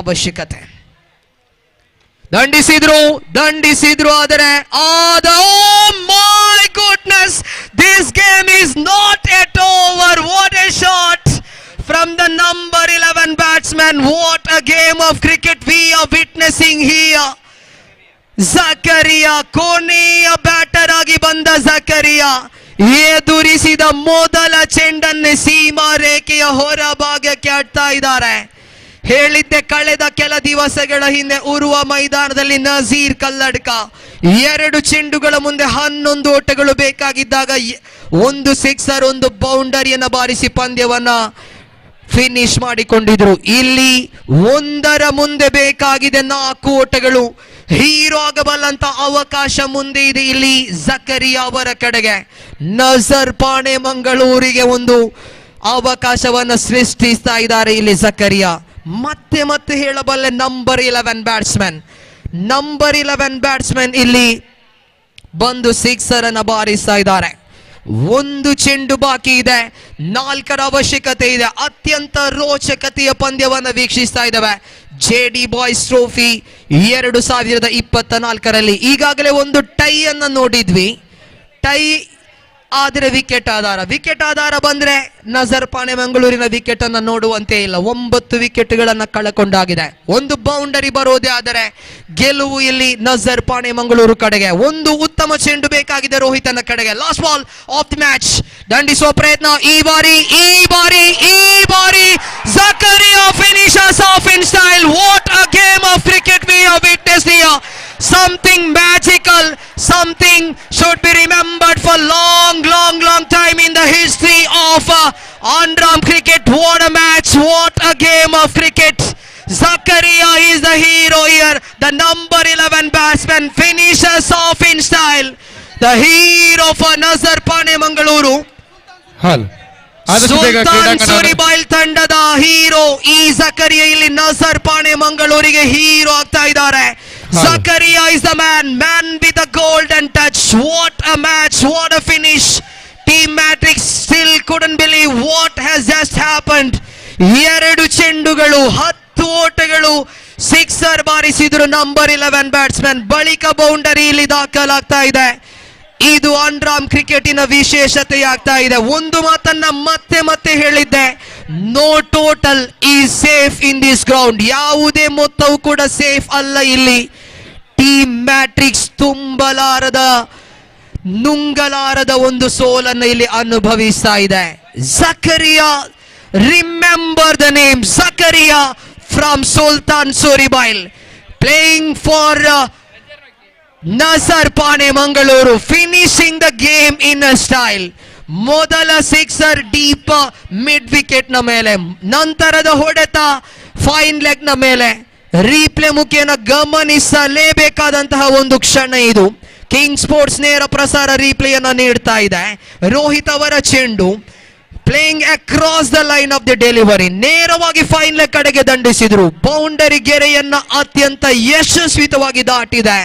ಅವಶ್ಯಕತೆ. ದಂಡಿಸಿದ್ರು ಆದರೆ my goodness, this game is not at over. What A shot from the number 11 batsman. What a game of cricket we are witnessing here. Zakaria, ಕೊನೆಯ batter ಆಗಿ ಬಂದ ಜಕರಿಯಾ ಎದುರಿಸಿದ ಮೊದಲ ಚೆಂಡನ್ನೇ ಸೀಮಾ ರೇಖೆಯ ಹೊರಭಾಗಕ್ಕೆ ಅಡ್ತಾ ಇದ್ದಾರೆ. ಹೇಳಿದ್ದೆ ಕಳೆದ ಕೆಲ ದಿವಸಗಳ ಹಿಂದೆ ಉರುವ ಮೈದಾನದಲ್ಲಿ ನಜೀರ್ ಕಲ್ಲಡ್ಕ 2 ಚೆಂಡುಗಳ ಮುಂದೆ 11 ಓಟಗಳು ಬೇಕಾಗಿದ್ದಾಗ 1 ಸಿಕ್ಸರ್ 1 ಬೌಂಡರಿಯನ್ನು ಬಾರಿಸಿ ಪಂದ್ಯವನ್ನ ಫಿನಿಶ್ ಮಾಡಿಕೊಂಡಿದ್ರು. ಇಲ್ಲಿ 1ರ ಮುಂದೆ ಬೇಕಾಗಿದೆ 4 ಓಟಗಳು. ಹೀರೋ ಆಗಬಲ್ಲಂತ ಅವಕಾಶ ಮುಂದೆ ಇದೆ ಇಲ್ಲಿ ಜಕರಿಯಾ ಅವರ ಕಡೆಗೆ. ನಜರ್ ಪಾಣೆ ಮಂಗಳೂರಿಗೆ ಒಂದು ಅವಕಾಶವನ್ನು ಸೃಷ್ಟಿಸ್ತಾ ಇದ್ದಾರೆ ಇಲ್ಲಿ ಜಕರಿಯಾ. ಮತ್ತೆ ಹೇಳಬಲ್ಲೆ ನಂಬರ್ 11 ಬ್ಯಾಟ್ಸ್ಮನ್ ಇಲ್ಲಿ ಬಂದು ಸಿಕ್ಸರ್ ಅನ್ನ ಬಾರಿಸ್ತಾ ಇದ್ದಾರೆ. 1 ಚೆಂಡು ಬಾಕಿ ಇದೆ, 4ರ ಅವಶ್ಯಕತೆ ಇದೆ. ಅತ್ಯಂತ ರೋಚಕತೆಯ ಪಂದ್ಯವನ್ನು ವೀಕ್ಷಿಸ್ತಾ ಇದ್ದಾವೆ. JD ಬಾಯ್ಸ್ ಟ್ರೋಫಿ 2024ರಲ್ಲಿ ಈಗಾಗಲೇ ಒಂದು ಟೈ ಅನ್ನ ನೋಡಿದ್ವಿ. ಟೈ ಆದರೆ ವಿಕೆಟ್ ಆಧಾರ ಬಂದ್ರೆ ನಜರ್ ಪಾಣೆ ಮಂಗಳೂರಿನ ವಿಕೆಟ್ ಅನ್ನ ನೋಡುವಂತೆ ಇಲ್ಲ. 9 ವಿಕೆಟ್ಗಳನ್ನ ಕಳಕೊಂಡಾಗಿದೆ. 1 ಬೌಂಡರಿ ಬರೋದೇ ಆದರೆ ಗೆಲುವು ಇಲ್ಲಿ ನಜರ್ ಪಾಣೆ ಮಂಗಳೂರು ಕಡೆಗೆ. 1 ಉತ್ತಮ ಚೆಂಡು ಬೇಕಾಗಿದೆ ರೋಹಿತನ ಕಡೆಗೆ. Last ball of the match. ದಂಡಿಸುವ ಪ್ರಯತ್ನ ಈ ಬಾರಿ Zakaria finishes off in style. What a game of cricket we have witnessed here. Something magical, something should be remembered for long time in the history of Andhra cricket. What a match, what a game of cricket. Zakaria is the hero here. The number 11 batsman finishes off in style. The hero for Nazar Pane Mangaluru. Sultan ಸೂರಿಬಾಯ್ಲ್ ತಂಡದ hero ಈ ಜಕರಿಯಾ ಇಲ್ಲಿ ನಜರ್ ಪಾಣೆ ಮಂಗಳೂರಿಗೆ hero ಆಗ್ತಾ ಇದ್ದಾರೆ. Zakaria is the man with the golden touch. What a match, what a finish. Team Matrix still couldn't believe what has just happened. 2 ಚೆಂಡುಗಳು 10 ಓಟಗಳು sixer ಬಾರಿಸಿದ್ರು number 11 batsman. ಬಳಿಕ ಬೌಂಡರಿ ಇಲ್ಲಿ ದಾಖಲಾಗ್ತಾ ಇದೆ. ಇದು ಅಂಡ್ರಾಮ್ ಕ್ರಿಕೆಟಿನ ವಿಶೇಷತೆಯಾಗ್ತಾ ಇದೆ. ಒಂದು ಮಾತನ್ನ ಮತ್ತೆ ಹೇಳಿದ್ದೆ, no total is safe in this ground. ಯಾವುದೇ ಮೊತ್ತವು ಕೂಡ ಸೇಫ್ ಅಲ್ಲ ಇಲ್ಲಿ. ಟೀಮ್ ಮ್ಯಾಟ್ರಿಕ್ಸ್ ನುಂಗಲಾರದ ಒಂದು ಸೋಲನ್ನು ಇಲ್ಲಿ ಅನುಭವಿಸ್ತಾ ಇದೆ. Zakaria, remember the name Zakaria from Sultan ಸೂರಿಬಾಯ್ಲ್, ಪ್ಲೇಯಿಂಗ್ ಫಾರ್ ನಜರ್ ಪಾಣೆ Mangaluru, finishing the game in a style. ಮೊದಲ ಸಿಕ್ಸರ್ ಡೀಪ್ ಮಿಡ್ ವಿಕೆಟ್ ನ ಮೇಲೆ, ನಂತರದ ಹೊಡೆತ ಫೈನ್ ಲೆಗ್ ನ ಮೇಲೆ. ರೀಪ್ಲೇ ಮುಖೇನ ಗಮನಿಸಲೇಬೇಕಾದಂತಹ ಒಂದು ಕ್ಷಣ ಇದು. ಕಿಂಗ್ ಸ್ಪೋರ್ಟ್ಸ್ ನೇರ ಪ್ರಸಾರ ರೀಪ್ಲೇಯನ್ನ ನೀಡ್ತಾ ಇದೆ. ರೋಹಿತ್ ಅವರ ಚೆಂಡು playing across the line of the delivery, ನೇರವಾಗಿ ಫೈನ್ ಲೆಗ್ ಕಡೆಗೆ ದಂಡಿಸಿದ್ರು. ಬೌಂಡರಿ ಗೆರೆಯನ್ನ ಅತ್ಯಂತ ಯಶಸ್ವಿತವಾಗಿ ದಾಟಿದೆ.